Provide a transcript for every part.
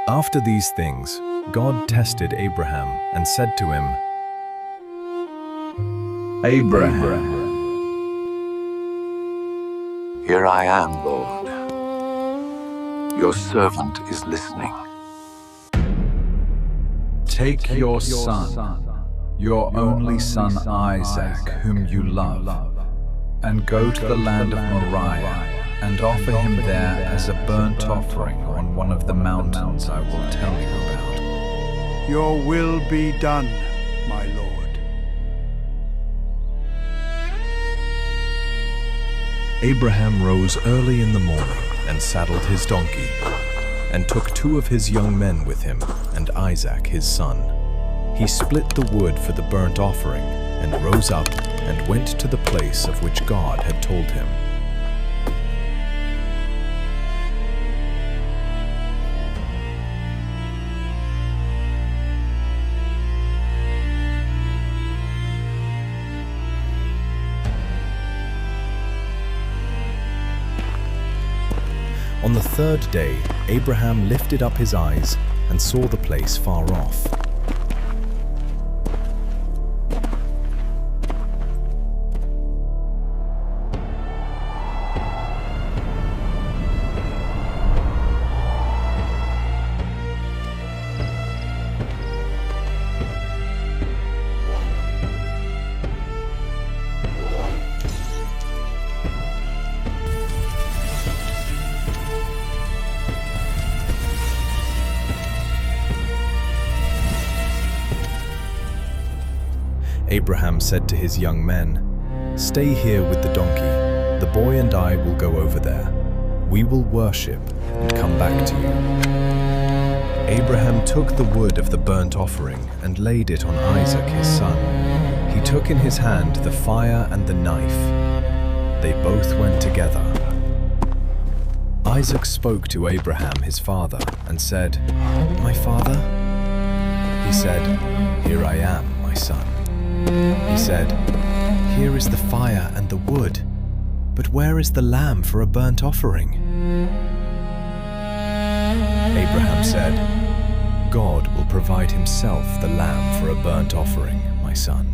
After these things, God tested Abraham and said to him, Abraham. Here I am, Lord. Your servant is listening. Take your son, your only son Isaac, whom you love, and go to the land of Moriah, and offer him there as a burnt offering on one of the mountains I will tell you about. Your will be done, my Lord. Abraham rose early in the morning and saddled his donkey, and took 2 of his young men with him and Isaac his son. He split the wood for the burnt offering and rose up and went to the place of which God had told him. On the 3rd day, Abraham lifted up his eyes and saw the place far off. Abraham said to his young men, "Stay here with the donkey. The boy and I will go over there. We will worship and come back to you." Abraham took the wood of the burnt offering and laid it on Isaac his son. He took in his hand the fire and the knife. They both went together. Isaac spoke to Abraham his father and said, "My father?" He said, "Here I am, my son." He said, "Here is the fire and the wood, but where is the lamb for a burnt offering?" Abraham said, "God will provide himself the lamb for a burnt offering, my son."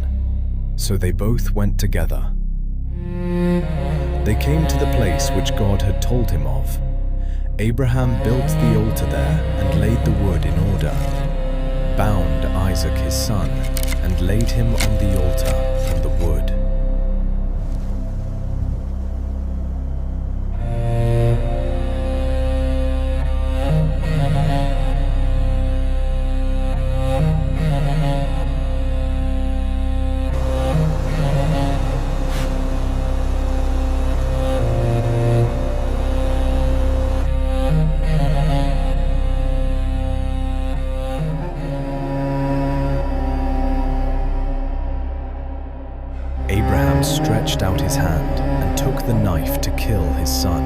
So they both went together. They came to the place which God had told him of. Abraham built the altar there and laid the wood in order, bound Isaac his son, and laid him on the altar and the wood. Abraham stretched out his hand and took the knife to kill his son.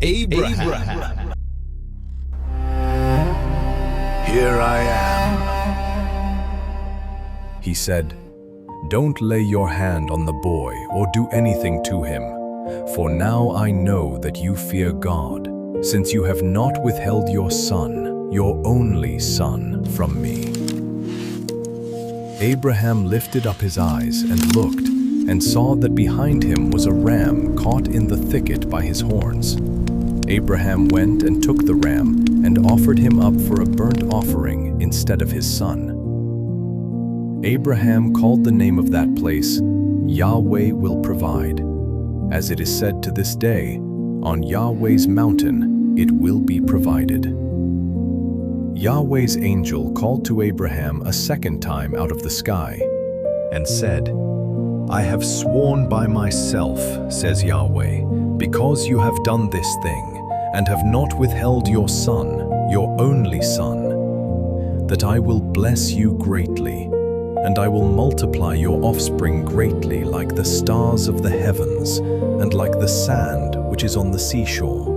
Abraham. Here I am. He said, "Don't lay your hand on the boy or do anything to him, for now I know that you fear God, since you have not withheld your son, your only son, from me." Abraham lifted up his eyes and looked, and saw that behind him was a ram caught in the thicket by his horns. Abraham went and took the ram and offered him up for a burnt offering instead of his son. Abraham called the name of that place, "Yahweh will provide." As it is said to this day, "On Yahweh's mountain it will be provided." Yahweh's angel called to Abraham a second time out of the sky and said, "I have sworn by myself, says Yahweh, because you have done this thing and have not withheld your son, your only son, that I will bless you greatly, and I will multiply your offspring greatly like the stars of the heavens and like the sand which is on the seashore.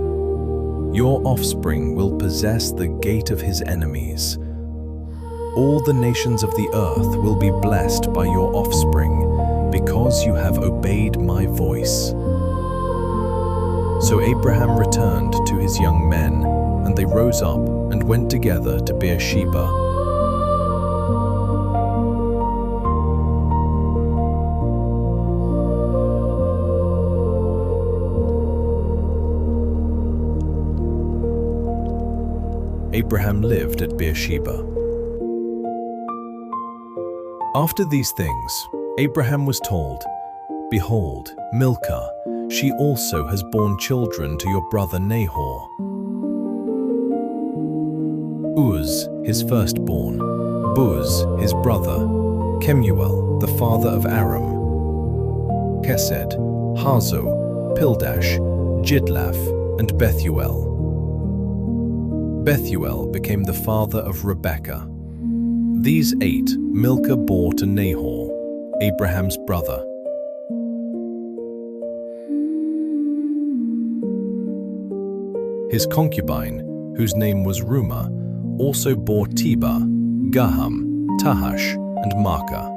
Your offspring will possess the gate of his enemies. All the nations of the earth will be blessed by your offspring, because you have obeyed my voice." So Abraham returned to his young men, and they rose up and went together to Beersheba. Abraham lived at Beersheba. After these things, Abraham was told, "Behold, Milcah, she also has borne children to your brother Nahor. Uz, his firstborn, Buz, his brother, Kemuel, the father of Aram, Kesed, Hazo, Pildash, Jidlaph, and Bethuel. Bethuel became the father of Rebekah. These 8 Milcah bore to Nahor, Abraham's brother. His concubine, whose name was Rumah, also bore Tebah, Gaham, Tahash, and Maacah.